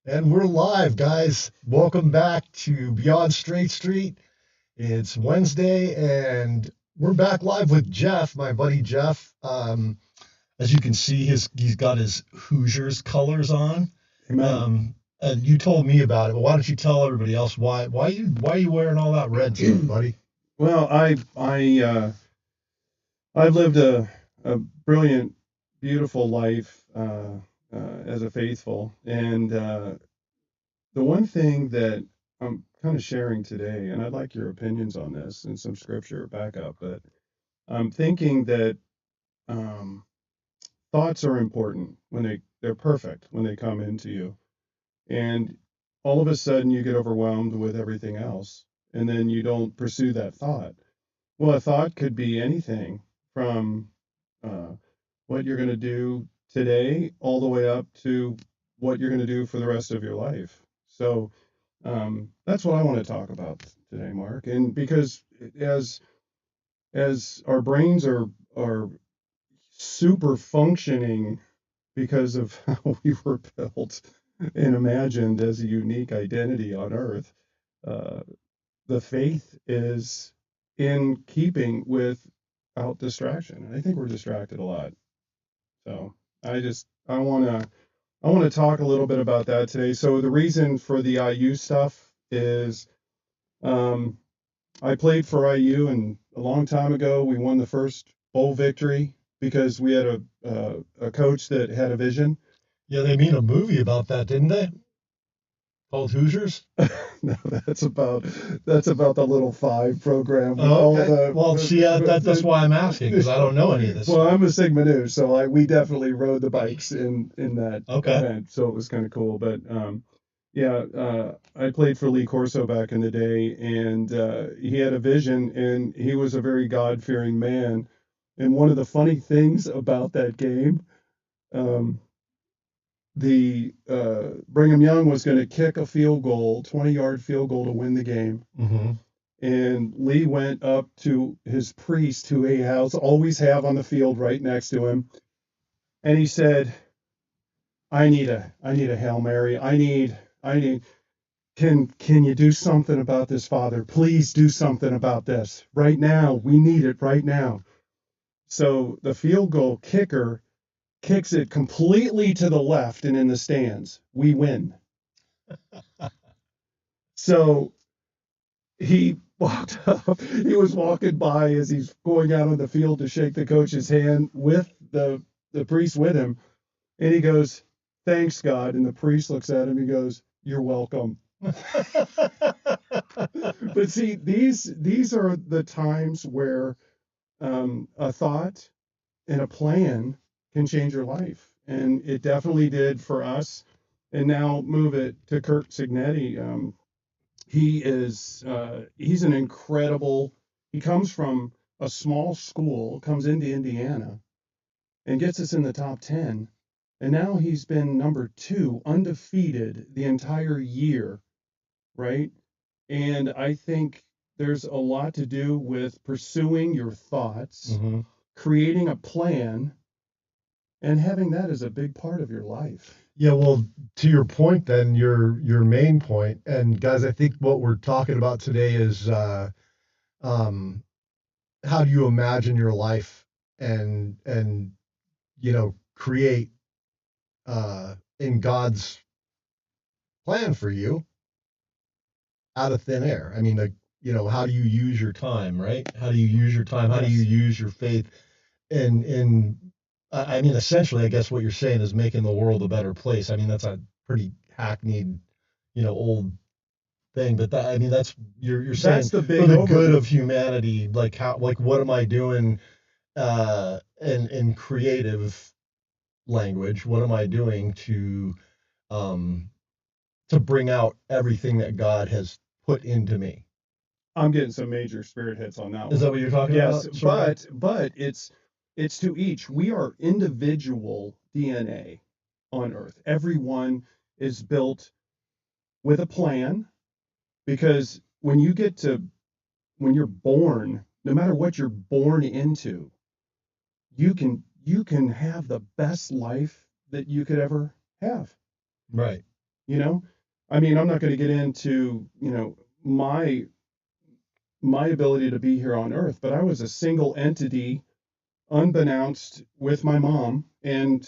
And we're live, guys. Welcome back to Beyond Straight Street. It's Wednesday, and we're back live with Jeff, my buddy Jeff. As you can see, he's got his Hoosiers colors on. Amen. And you told me about it, but why don't you tell everybody else why are you wearing all that red stuff, buddy? Well, I've lived a brilliant, beautiful life as a faithful, and the one thing that I'm kind of sharing today, and I'd like your opinions on this and some scripture backup, but I'm thinking that um, thoughts are important when they're perfect when they come into you, and all of a sudden you get overwhelmed with everything else, and then you don't pursue that thought. Well, a thought could be anything from uh, what you're going to do today all the way up to what you're going to do for the rest of your life. So that's what I want to talk about today, Mark. And because as our brains are super functioning because of how we were built and imagined as a unique identity on Earth, uh, the faith is in keeping without distraction. And I think we're distracted a lot. So I want to talk a little bit about that today. So the reason for the IU stuff is um, I played for IU, and a long time ago we won the first bowl victory because we had a coach that had a vision. Yeah, they made a movie about that, didn't they? Called Hoosiers? No, that's about the Little Five program with Oh, all okay. Well, see, that's why I'm asking, because I don't know any of this Well, stuff. I'm a Sigma Nu, so we definitely rode the bikes in that Okay. event, so it was kind of cool. But yeah, I played for Lee Corso back in the day, and he had a vision, and he was a very God-fearing man. And one of the funny things about that game, um, the Brigham Young was going to kick a field goal, 20-yard field goal to win the game. Mm-hmm. And Lee went up to his priest, who he has always have on the field right next to him, and he said, I need a Hail Mary. I need can you do something about this, Father? Please do something about this. Right now. We need it right now. So the field goal kicker kicks it completely to the left and in the stands. We win. So he walked up. He was walking by as he's going out on the field to shake the coach's hand with the priest with him, and he goes, "Thanks, God." And the priest looks at him. He goes, "You're welcome." But see, these are the times where a thought and a plan can change your life, and it definitely did for us. And now move it to Kurt Signetti. He's an incredible. He comes from a small school, comes into Indiana, and gets us in the top 10. And now he's been number 2, undefeated the entire year, right? And I think there's a lot to do with pursuing your thoughts, Mm-hmm. creating a plan, and having that as a big part of your life. Yeah, well, to your point, then your main point, and guys, I think what we're talking about today is um, how do you imagine your life and create in God's plan for you out of thin air. I mean, like, how do you use your time, right? How do you use your time? How do you Yes. use your faith? And I mean, essentially, I guess what you're saying is making the world a better place. I mean, that's a pretty hackneyed, old thing, but I mean, that's you're saying That's the for big the good overview. of humanity, like what am I doing in creative language? What am I doing um to bring out everything that God has put into me? I'm getting some major spirit hits on that Is one. that what you're talking Yes, about? Sort of. but it's to each. We are individual DNA on Earth. Everyone is built with a plan, because when you're born, no matter what you're born into, you can have the best life that you could ever have. Right. you know? I mean, I'm not going to get into, my ability to be here on earth, but I was a single entity, unbeknownst, with my mom. And,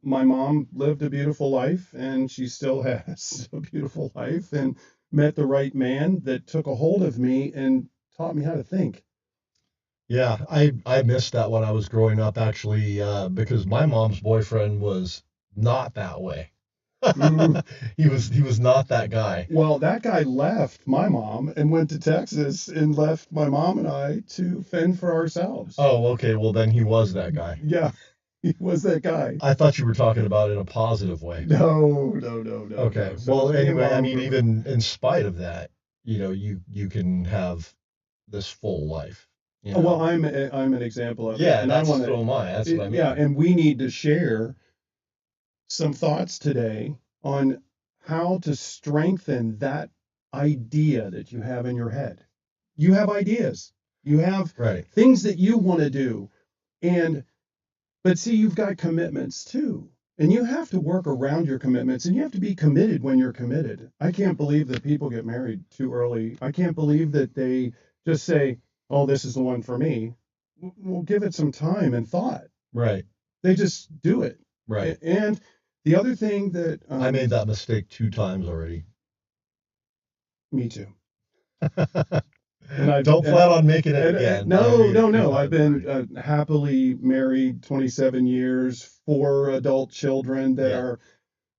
my mom lived a beautiful life, and she still has a beautiful life, and met the right man that took a hold of me and taught me how to think. Yeah, I missed that when I was growing up actually, because my mom's boyfriend was not that way. Mm. He was not that guy. Well, that guy left my mom and went to Texas and left my mom and I to fend for ourselves. Oh, okay. Well, then he was that guy. Yeah, he was that guy. I thought you were talking about it in a positive way. No, no, no, no, Okay. no. So Well, me and anyway, I mom mean, were, even in spite of that, you can have this full life, you oh, well, know. I'm an example of it, Yeah, and I that's want so am I. That's to, what I yeah, mean. and we need to share some thoughts today on how to strengthen that idea that you have in your head. You have ideas. You have Right. things that you want to do. And but see, you've got commitments too. And you have to work around your commitments, and you have to be committed when you're committed. I can't believe that people get married too early. I can't believe that they just say, "Oh, this is the one for me." Well, give it some time and thought. Right. They just do it. Right. And the other thing that, I made that mistake 2 times already. me too. And I've Don't plan on making it and again. I no, made it no, two no. I've times been already. happily married 27 years, 4 adult children that Yeah. are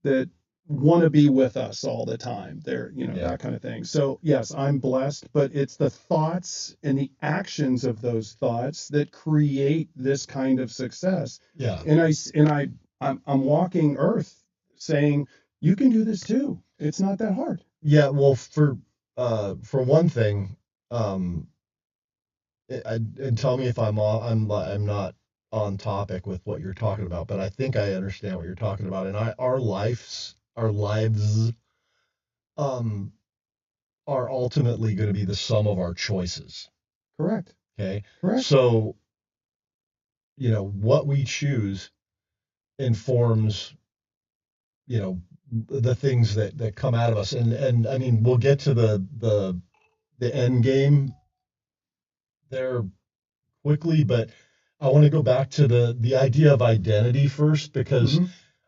that want to be with us all the time. They're, Yeah. that kind of thing. So yes, I'm blessed, but it's the thoughts and the actions of those thoughts that create this kind of success. Yeah. I'm walking Earth saying you can do this too. It's not that hard. Yeah. Well, for one thing, um, and tell me if I'm not on topic with what you're talking about, but I think I understand what you're talking about. And our lives, um, are ultimately going to be the sum of our choices. Correct. Okay. Correct. So, what we choose informs, you know, the things that come out of us. And I mean, we'll get to the end game there quickly, but I want to go back to the idea of identity first, because Hmm.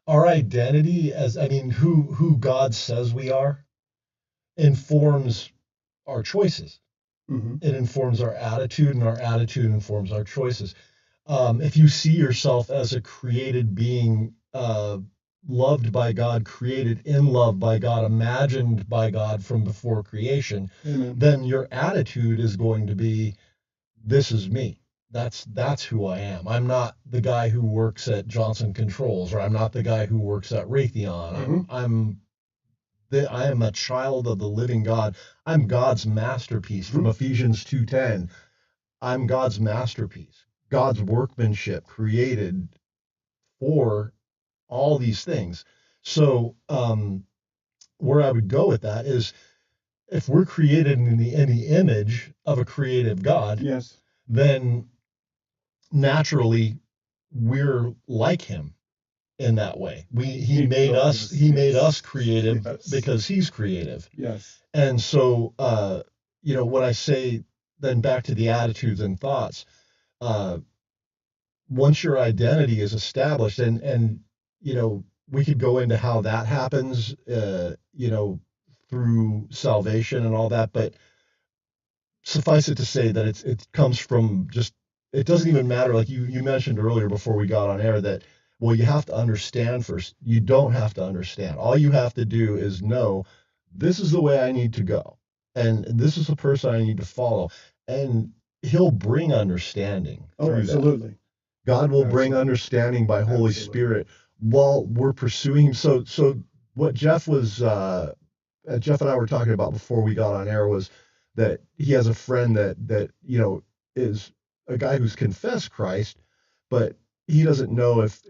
our identity, as I mean, who God says we are, informs our choices. Hmm. It informs our attitude, and our attitude informs our choices. If you see yourself as a created being, loved by God, created in love by God, imagined by God from before creation, Amen. then your attitude is going to be, this is me. That's who I am. I'm not the guy who works at Johnson Controls, or I'm not the guy who works at Raytheon. Hmm. I am a child of the living God. I'm God's masterpiece from Hmm. Ephesians 2:10. I'm God's masterpiece, God's workmanship, created for all these things. So, where I would go with that is, if we're created in the image of a creative God, Yes. then naturally we're like Him in that way. He made Oh, us yes. He made us Yes. creative Yes. because He's creative. Yes. And so, when I say, then back to the attitudes and thoughts, uh, once your identity is established, and we could go into how that happens, through salvation and all that, but suffice it to say that it comes from just, it doesn't even matter, like you mentioned earlier before we got on air, that, well, you have to understand first. You don't have to understand. All you have to do is know, this is the way I need to go, and this is the person I need to follow, and He'll bring understanding Oh, through that. absolutely. God will bring Absolutely. understanding by Holy Absolutely. Spirit while we're pursuing Him. So what Jeff and I were talking about before we got on air was that he has a friend that is a guy who's confessed Christ, but he doesn't know if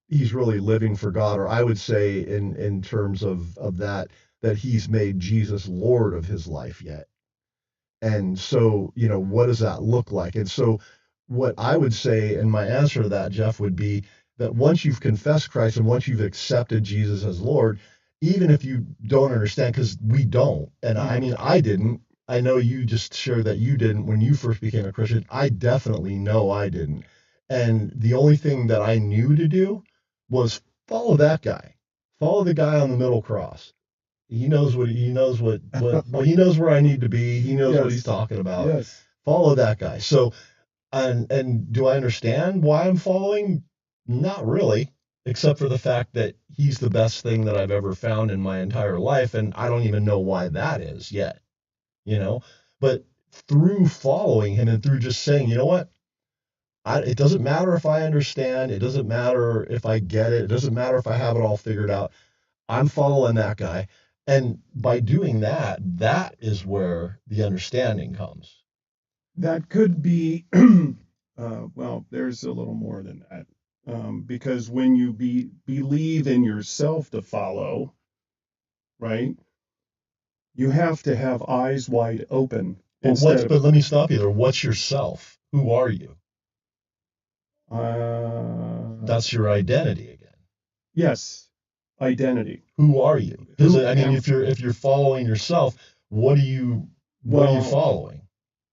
he's really living for God, or I would say in terms of that he's made Jesus Lord of his life yet. And so, what does that look like? And so, what I would say, and my answer to that, Jeff, would be, that once you've confessed Christ and once you've accepted Jesus as Lord, even if you don't understand, because we don't, and I mean, I didn't. I know you just shared that you didn't when you first became a Christian. I definitely know I didn't. And the only thing that I knew to do was follow that guy. Follow the guy on the middle cross. He knows what he knows where I need to be. He knows what he's Yes. talking about. Yes. Follow that guy. So, and do I understand why I'm following? Not really, except for the fact that he's the best thing that I've ever found in my entire life, and I don't even know why that is yet, you know? But through following him and through just saying, you know what? It doesn't matter if I understand. It doesn't matter if I get it. It doesn't matter if I have it all figured out. I'm following that guy. And by doing that, that is where the understanding comes. That could be, well, there's a little more than that. Because when you believe in yourself to follow, right, you have to have eyes wide open instead But of, let me stop you there. What's yourself? Who are you? That's your identity again. yes, identity. Who are you? Because Who I mean, am, if you're following yourself, what are you well, following?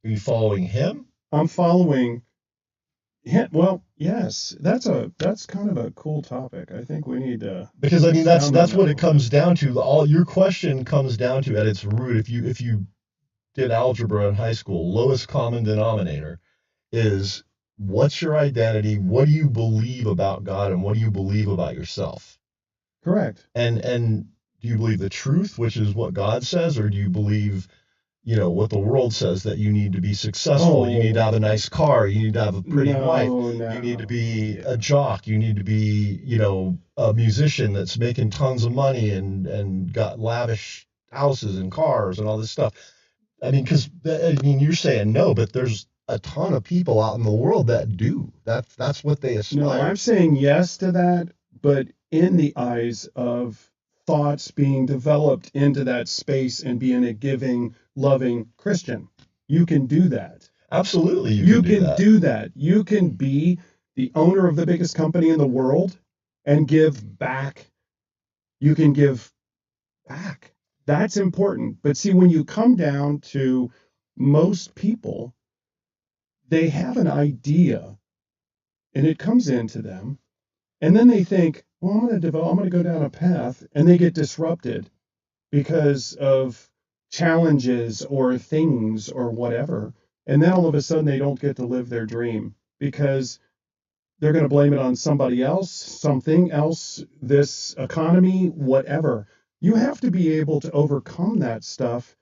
Are you following him? I'm following him. Well, yes, that's kind of a cool topic. I think we need to Because I mean, expound on that's that a what it little bit. comes down to. All your question comes down to at its root. If you did algebra in high school, lowest common denominator is what's your identity? What do you believe about God, and what do you believe about yourself? Correct. And do you believe the truth, which is what God says, or do you believe, what the world says, that you need to be successful, you need to Oh, have a nice car, you need to have a pretty wife, no, you need to no. be a Yeah. jock, you need to be, a musician that's making tons of money and got lavish houses and cars and all this stuff. I mean, because I mean, you're saying no, but there's a ton of people out in the world that do. That's what they No, aspire I'm to. saying yes to that, but in the eyes of thoughts being developed into that space and being a giving, loving Christian. You can do that. Absolutely, you can You do can that. do that. You can be the owner of the biggest company in the world and give back. You can give back. That's important. But see, when you come down to most people, they have an idea and it comes into them. And then they think, well, I'm going to go down a path, and they get disrupted because of challenges or things or whatever. And then all of a sudden they don't get to live their dream because they're going to blame it on somebody else, something else, this economy, whatever. You have to be able to overcome that stuff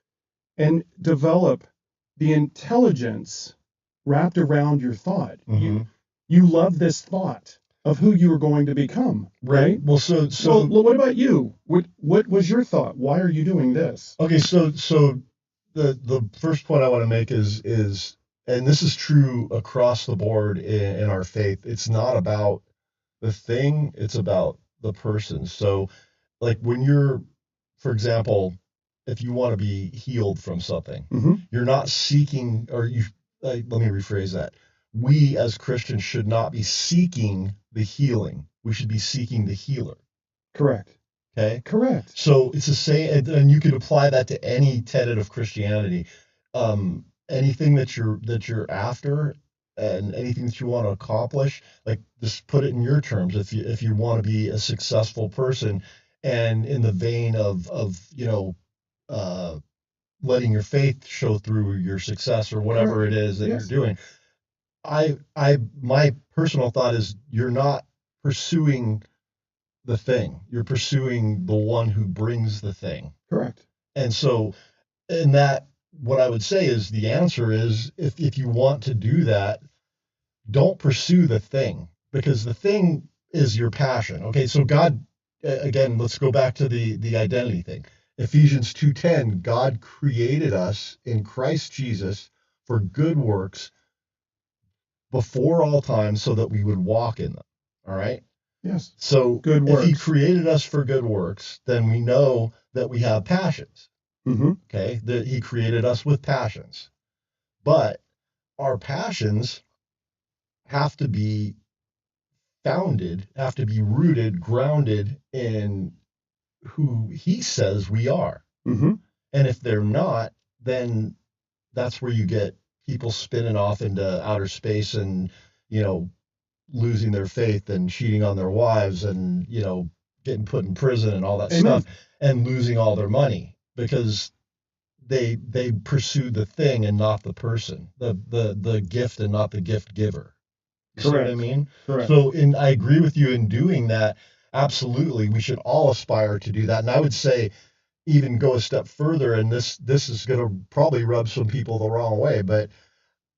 and develop the intelligence wrapped around your thought. Hmm. You love this thought of who you are going to become, Right. right? Well, Well, what about you? What was your thought? Why are you doing this? okay. So the first point I want to make is, and this is true across the board in our faith. It's not about the thing; it's about the person. So, like when you're, for example, if you want to be healed from something, Hmm. you're not seeking, or you. Let me rephrase that. We as Christians should not be seeking the healing. We should be seeking the healer. Correct. Okay. Correct. So it's the same, and you could apply that to any tenet of Christianity. Anything that you're after, and anything that you want to accomplish, like just put it in your terms. If you want to be a successful person, and in the vein of uh, letting your faith show through your success or whatever Correct. it is that you're Yes. doing, my personal thought is you're not pursuing the thing. You're pursuing the one who brings the thing. Correct. And so, in that, what I would say is the answer is if you want to do that, don't pursue the thing, because the thing is your passion. Okay, so God, again, let's go back to the identity thing. Ephesians 2:10, God created us in Christ Jesus for good works before all time so that we would walk in them. All right? Yes. So Good if he works. created us for good works, then we know that we have passions. Hmm. Okay, that he created us with passions. But our passions have to be have to be rooted, grounded in who he says we are. Mm-hmm. And if they're not, then that's where you get people spinning off into outer space and, you know, losing their faith and cheating on their wives and, you know, getting put in prison and all that Amen. stuff and losing all their money because they pursue the thing and not the person, the gift and not the gift giver. You see what I Correct. mean? Correct. So, I agree with you in doing that. Absolutely, we should all aspire to do that. And I would say even go a step further, and this is going to probably rub some people the wrong way, but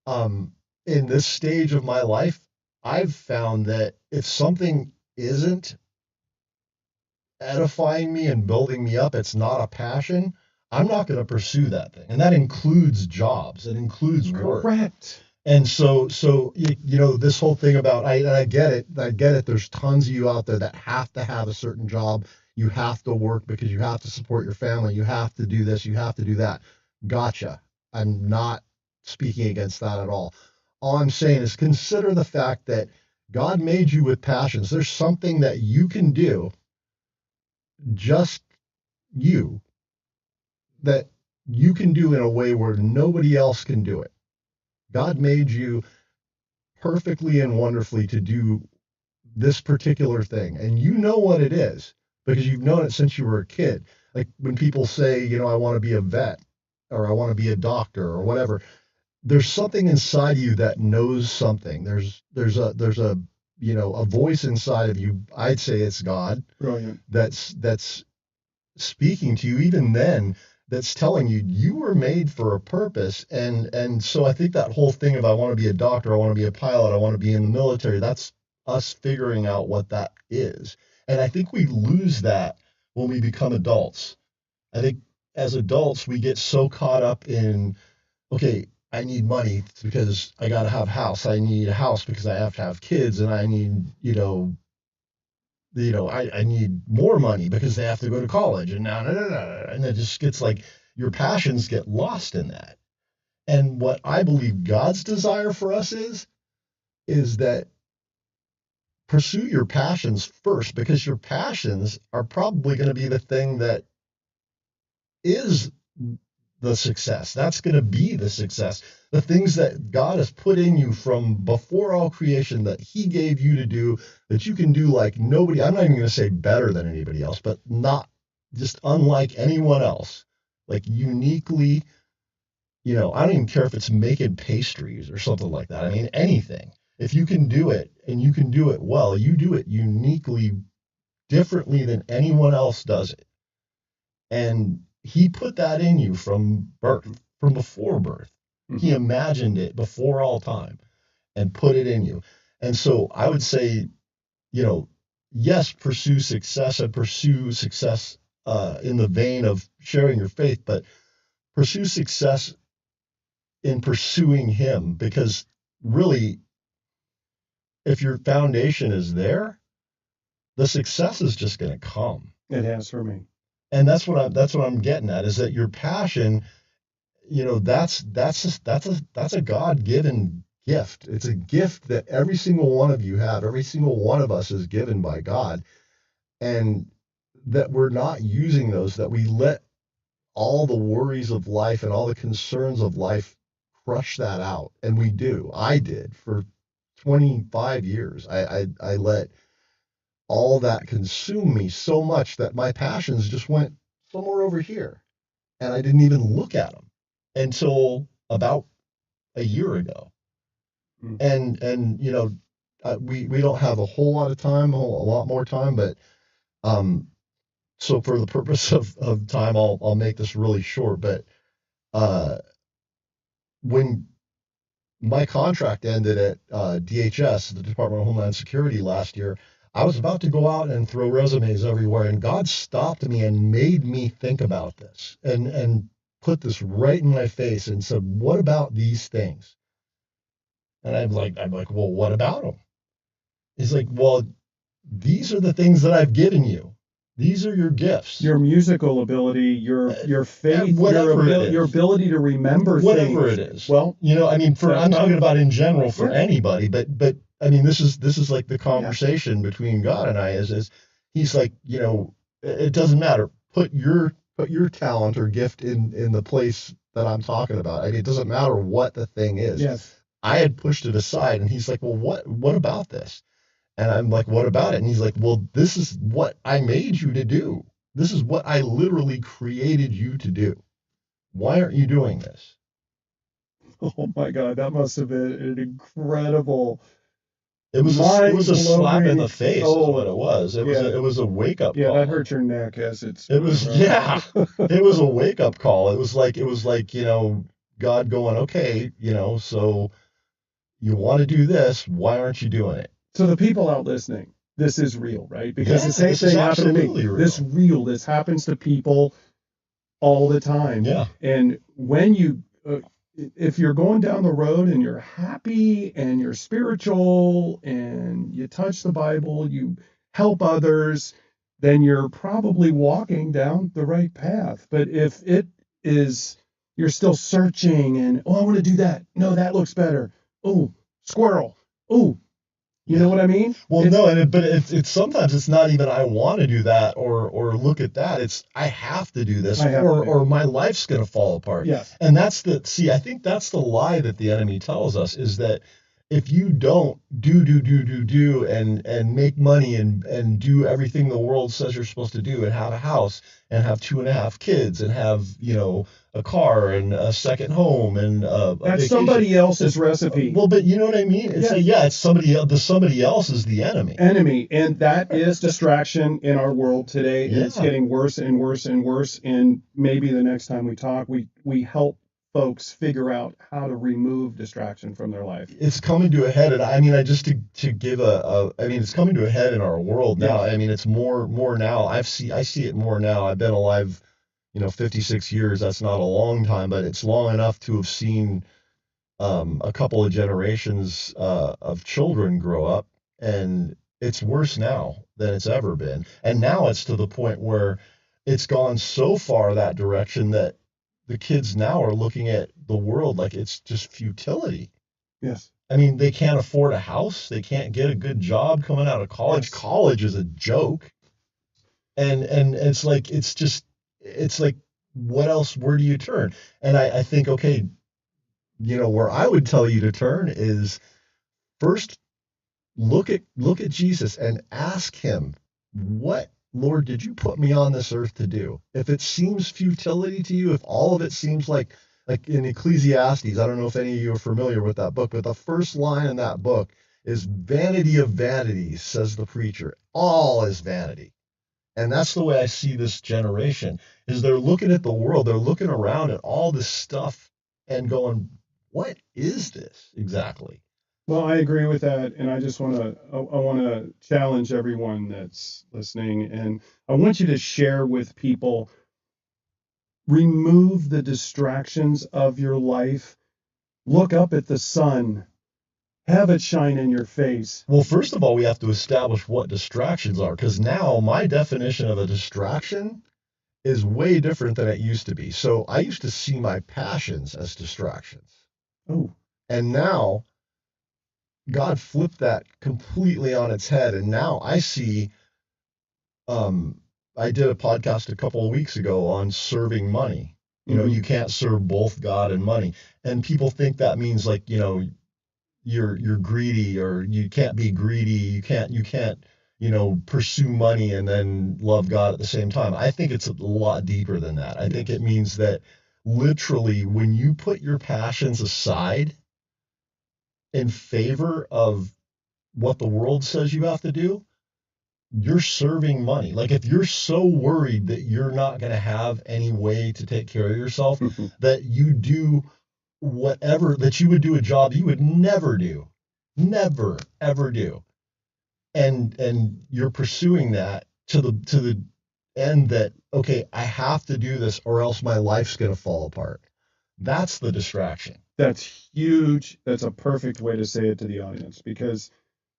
um, in this stage of my life, I've found that if something isn't edifying me and building me up, it's not a passion, I'm not going to pursue that thing. And that includes jobs, it includes work. Correct. And so you know, this whole thing about I get it. I get it. There's tons of you out there that have to have a certain job. You have to work because you have to support your family. You have to do this. You have to do that. Gotcha. I'm not speaking against that at all. All I'm saying is consider the fact that God made you with passions. There's something that you can do, just you, that you can do in a way where nobody else can do it. God made you perfectly and wonderfully to do this particular thing. And you know what it is because you've known it since you were a kid. Like when people say, you know, I want to be a vet or I want to be a doctor or whatever, there's something inside you that knows something. There's a you know, a voice inside of you. I'd say it's God. Brilliant. That's speaking to you even then, that's telling you you were made for a purpose. And so I think that whole thing of I want to be a doctor, I want to be a pilot, I want to be in the military, that's us figuring out what that is. And I think we lose that when we become adults. I think as adults we get so caught up in, okay, I need money because I got to have a house, I need a house because I have to have kids, and I need, I need more money because they have to go to college, and now, and it just gets like your passions get lost in that. And what I believe God's desire for us is that pursue your passions first, because your passions are probably going to be the thing that is the success. That's going to be the success. The things that God has put in you from before all creation that he gave you to do, that you can do like nobody, I'm not even going to say better than anybody else, but not just unlike anyone else, like uniquely, I don't even care if it's making pastries or something like that. I mean, anything. If you can do it and you can do it well, you do it uniquely differently than anyone else does it. And he put that in you from birth, from before birth. He imagined it before all time and put it in you. And so I would say, yes, pursue success, and pursue success in the vein of sharing your faith, but pursue success in pursuing him, because really, if your foundation is there, the success is just going to come. It has for me. And that's what I'm getting at, is that your passion, that's a God-given gift. It's a gift that every single one of you have. Every single one of us is given by God, and that we're not using those, that we let all the worries of life and all the concerns of life crush that out. And we do. I did for 25 years. I let all that consume me so much that my passions just went somewhere over here, and I didn't even look at them until about a year ago. Mm. And we don't have a whole lot of time, a lot more time, but so for the purpose of time, I'll make this really short. But uh, when my contract ended at DHS, the Department of Homeland Security, last year, I was about to go out and throw resumes everywhere, and God stopped me and made me think about this and put this right in my face and said, "What about these things?" And I'm like, "Well, what about them?" He's like, "Well, these are the things that I've given you. These are your gifts. Your musical ability, your faith, Whatever it your is. ability to remember Whatever things. it is. Well, you know, I mean, I'm talking about in general for Yeah. anybody, but I mean, this is like the conversation between God and I is he's like, you know, it doesn't matter. Put your talent or gift in the place that I'm talking about. I mean, it doesn't matter what the thing is. Yes. I had pushed it aside, and he's like, well, what about this? And I'm like, what about it? And he's like, well, this is what I made you to do. This is what I literally created you to do. Why aren't you doing this? Oh my God, that must have been an incredible. It was a slap in the face, is what it was. It was a wake up call. Yeah, that hurt your neck as it's. It was it was a wake up call. It was like you know, God going, okay, you know, so you want to do this, why aren't you doing it? So the people out listening, this is real, right? Because the same this thing is happened to me. absolutely This happens to people all the time. Yeah. And when you, if you're going down the road and you're happy and you're spiritual and you touch the Bible, you help others, then you're probably walking down the right path. But if it is, you're still searching and, oh, I want to do that. No, that looks better. Oh, squirrel. Oh, you know what I mean? Well, no, but it's sometimes it's not even I want to do that or look at that. It's I have to do this or my life's going to fall apart. Yes. And that's I think that's the lie that the enemy tells us is that if you don't do and make money and do everything the world says you're supposed to do and have a house and have 2.5 kids and have, you know, a car and a second home and a that's somebody else's recipe. Well, but you know what I mean? It's somebody else. Somebody else is the enemy. And that is distraction in our world today. Yeah. It's getting worse and worse and worse. And maybe the next time we talk, we help folks figure out how to remove distraction from their life. It's coming to a head, and I mean, to give I mean, it's coming to a head in our world now. I mean, it's more now. I see it more now. I've been alive, you know, 56 years. That's not a long time, but it's long enough to have seen a couple of generations of children grow up, and it's worse now than it's ever been. And now it's to the point where it's gone so far that direction that the kids now are looking at the world like it's just futility. Yes. I mean, they can't afford a house. They can't get a good job coming out of college. Yes. College is a joke. And it's like, it's like, what else? Where do you turn? And I think, okay, you know, where I would tell you to turn is first look at Jesus and ask him, what, Lord, did you put me on this earth to do? If it seems futility to you, if all of it seems like in Ecclesiastes, I don't know if any of you are familiar with that book, but the first line in that book is vanity of vanities, says the preacher. All is vanity. And that's the way I see this generation, is they're looking at the world, they're looking around at all this stuff and going, what is this exactly? Well, I agree with that, and I just want to challenge everyone that's listening, and I want you to share with people. Remove the distractions of your life. Look up at the sun. Have it shine in your face. Well, first of all, we have to establish what distractions are, because now my definition of a distraction is way different than it used to be. So I used to see my passions as distractions. Oh. And now God flipped that completely on its head. And now I see, I did a podcast a couple of weeks ago on serving money. You know, you can't serve both God and money. And people think that means like, you know, you're greedy, or you can't be greedy. You can't, you know, pursue money and then love God at the same time. I think it's a lot deeper than that. I think it means that literally when you put your passions aside in favor of what the world says you have to do, you're serving money. Like if you're so worried that you're not going to have any way to take care of yourself, that you do whatever, that you would do a job you would never ever do. And you're pursuing that to the end that, okay, I have to do this or else my life's going to fall apart. That's the distraction. That's huge. That's a perfect way to say it to the audience, because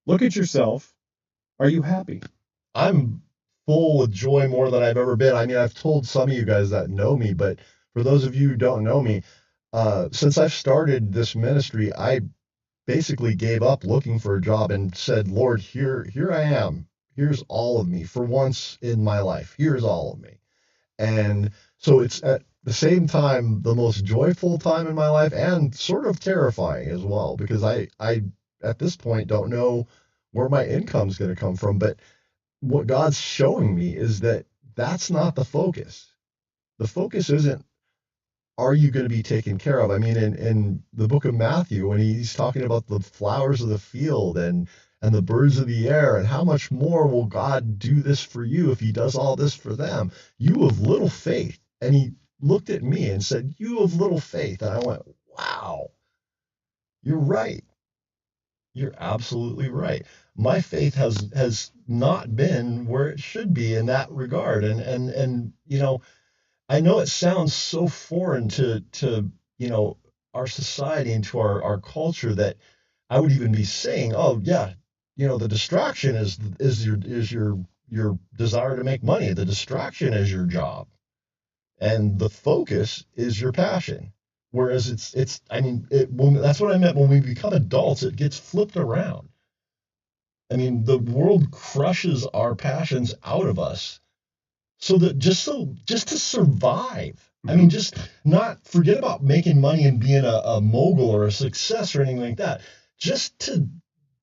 look at yourself. Are you happy? I'm full with joy more than I've ever been. I mean, I've told some of you guys that know me, but for those of you who don't know me, since I've started this ministry, I basically gave up looking for a job and said, Lord, here I am. Here's all of me for once in my life. Here's all of me. And so it's at the same time the most joyful time in my life and sort of terrifying as well, because I at this point don't know where my income's going to come from. But what God's showing me is that that's not the focus. The focus isn't, are you going to be taken care of? I mean, in the book of Matthew, when he's talking about the flowers of the field and the birds of the air, and how much more will God do this for you if he does all this for them? You of little faith. And he looked at me and said, you of little faith. And I went, wow, you're right. You're absolutely right. My faith has not been where it should be in that regard. And I know it sounds so foreign to our society and to our culture that I would even be saying, oh yeah, the distraction is your desire to make money. The distraction is your job, and the focus is your passion. Whereas it's I mean that's what I meant when we become adults. It gets flipped around. I mean, the world crushes our passions out of us just to survive. I mean, Mm-hmm. just not forget about making money and being a mogul or a success or anything like that. Just to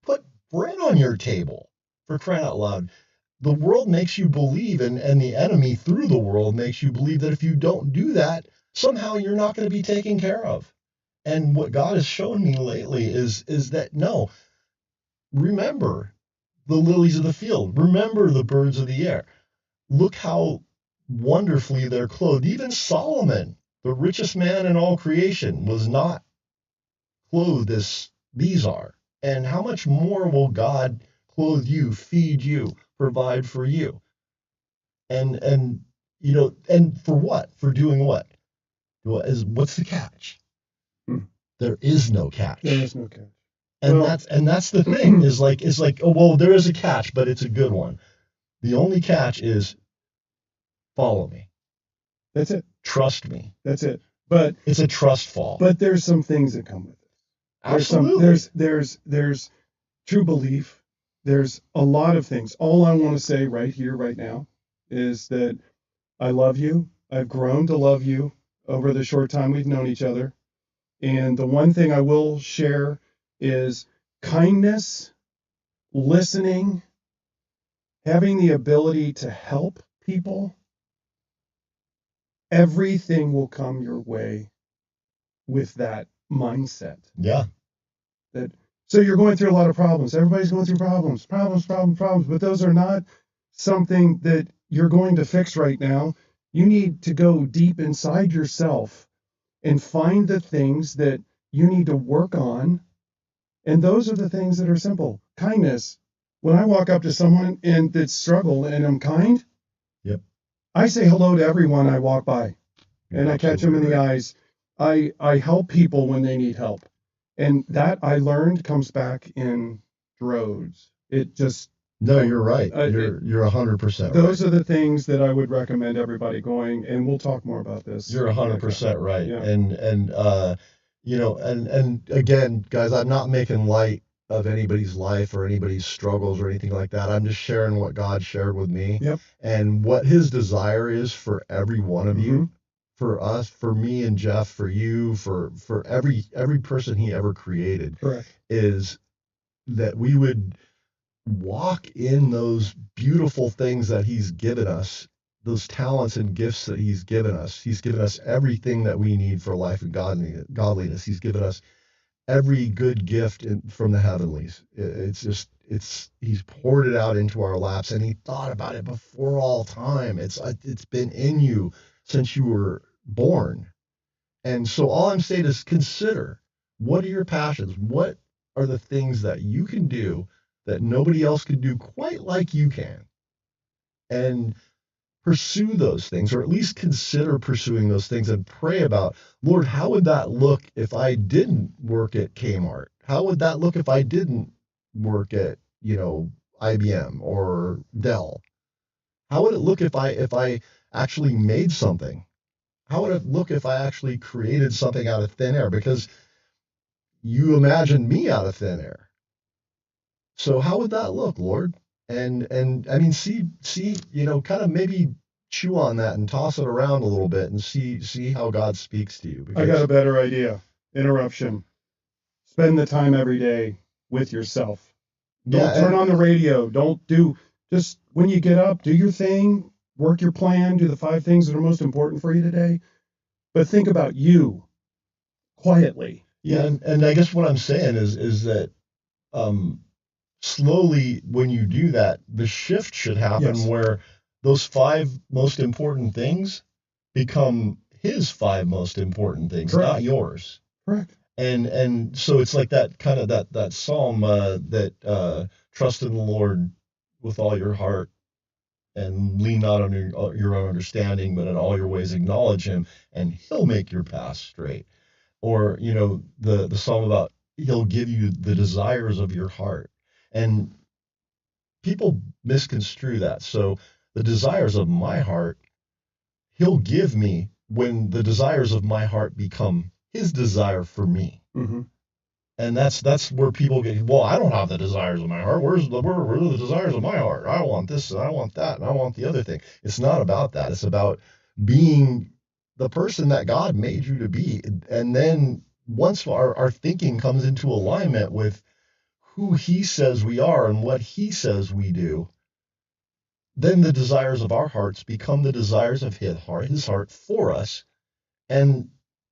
put bread on your table, for crying out loud. The world makes you believe, and the enemy through the world makes you believe that if you don't do that, somehow you're not going to be taken care of. And what God has shown me lately is that no, remember the lilies of the field, remember the birds of the air. Look how wonderfully they're clothed. Even Solomon, the richest man in all creation, was not clothed as these are. And how much more will God clothe you, feed you, provide for you? And for what? For doing what? What's the catch? Hmm. There is no There catch. is no catch. And Well, that's the thing, is like, oh well, there is a catch, but it's a good one. The only catch is follow me. that's it. Trust me. That's it. But It's a trust fall. but there's some things that come with it. There's some Absolutely. there's true belief. There's a lot of things. All I want to say right here, right now, is that I love you. I've grown to love you over the short time we've known each other. And the one thing I will share is kindness, listening, having the ability to help people. Everything will come your way with that mindset. Yeah. That so you're going through a lot of problems. Everybody's going through problems, but those are not something that you're going to fix right now. You need to go deep inside yourself and find the things that you need to work on. And those are the things that are simple. Kindness. When I walk up to someone and that's struggled and I'm kind, Yep. I say hello to everyone I walk by You're and I catch them in absolutely the right. eyes. I help people when they need help. And that I learned comes back in droves. It just, No, you're right. it, You're 100% right. those are the things that I would recommend everybody going. And we'll talk more about this You're when I come. 100% right. Yeah. And again, guys, I'm not making light of anybody's life or anybody's struggles or anything like that. I'm just sharing what God shared with me Yep. and what his desire is for every one of Mm-hmm. you, for us, for me and Jeff, for you, for every person he ever created, Correct. is that we would walk in those beautiful things that he's given us, those talents and gifts that he's given us. He's given us everything that we need for life and godliness. He's given us every good gift from the heavenlies. He's poured it out into our laps, and he thought about it before all time. It's been in you since you were born. And so all I'm saying is consider, what are your passions? What are the things that you can do that nobody else can do quite like you can? And pursue those things, or at least consider pursuing those things, and pray about, Lord, how would that look if I didn't work at Kmart? How would that look if I didn't work at, IBM or Dell? How would it look if I actually made something? How would it look if I actually created something out of thin air? Because you imagined me out of thin air. So how would that look, Lord? And I mean, see, kind of maybe chew on that and toss it around a little bit and see how God speaks to you. I got Because a better idea. Interruption. Spend the time every day with yourself. yeah, Don't turn on the radio. Don't do, just when you get up, do your thing, work your plan, do the 5 things that are most important for you today. But think about you quietly. yeah, and I guess what I'm saying is that um, slowly when you do that, the shift should happen Yes. where those 5 most important things become His 5 most important things, Correct. not yours. Correct. And so it's like that kind of that psalm that trust in the Lord with all your heart and lean not on your own understanding, but in all your ways acknowledge Him, and He'll make your path straight. Or the psalm about He'll give you the desires of your heart, and people misconstrue that. So the desires of my heart, He'll give me when the desires of my heart become His desire for me. Mm-hmm. And that's where people get, well, I don't have the desires of my heart. Where are the desires of my heart? I want this and I want that and I want the other thing. It's not about that. It's about being the person that God made you to be. And then once our thinking comes into alignment with who He says we are and what He says we do, then the desires of our hearts become the desires of His heart for us. And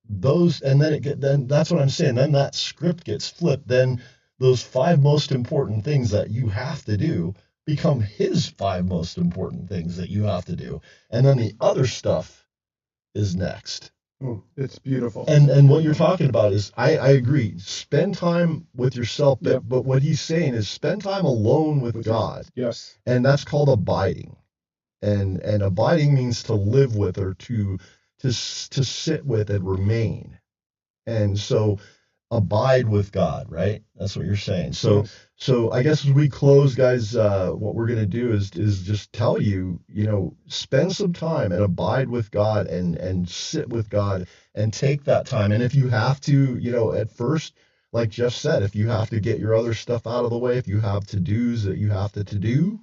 then that's what I'm saying. Then that script gets flipped. Then those 5 most important things that you have to do become His 5 most important things that you have to do. And then the other stuff is next. Oh, it's beautiful. And what you're talking about is, I agree. Spend time with yourself, Yep. but what he's saying is spend time alone with God. Yes. And that's called abiding. And abiding means to live with, or to sit with and remain. And so abide with God, right? That's what you're saying. So Yes. so I guess as we close, guys, what we're gonna do is just tell you, spend some time and abide with God and sit with God and take that time. And if you have to, at first, like Jeff said, if you have to get your other stuff out of the way, if you have to-dos that you have to do,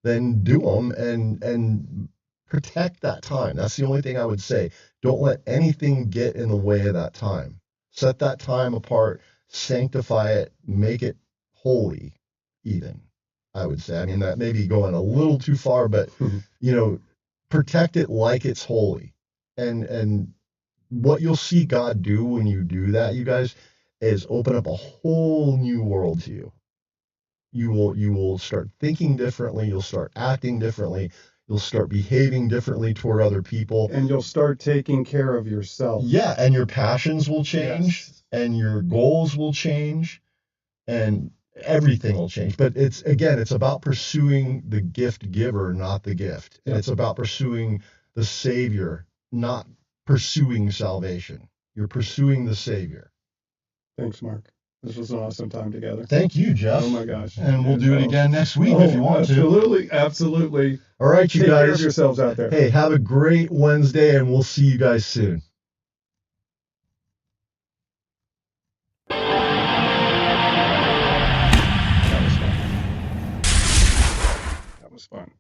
then do them and protect that time. That's the only thing I would say. Don't let anything get in the way of that time. Set that time apart, sanctify it, make it holy, even, I would say. I mean, that may be going a little too far, but, protect it like it's holy. And what you'll see God do when you do that, you guys, is open up a whole new world to you. You will start thinking differently, you'll start acting differently, you'll start behaving differently toward other people. And you'll start taking care of yourself. Yeah, and your passions will change, Yes. and your goals will change, and everything will change. But it's about pursuing the gift giver, not the gift. And Yep. it's about pursuing the Savior, not pursuing salvation. You're pursuing the Savior. Thanks, Mark. This was an awesome time together. Thank you, Jeff. Oh my gosh. And we'll do it again next week if you want to. Absolutely, absolutely. All right, you Take care guys. of yourselves out there. Hey, have a great Wednesday, and we'll see you guys soon. That was fun. That was fun.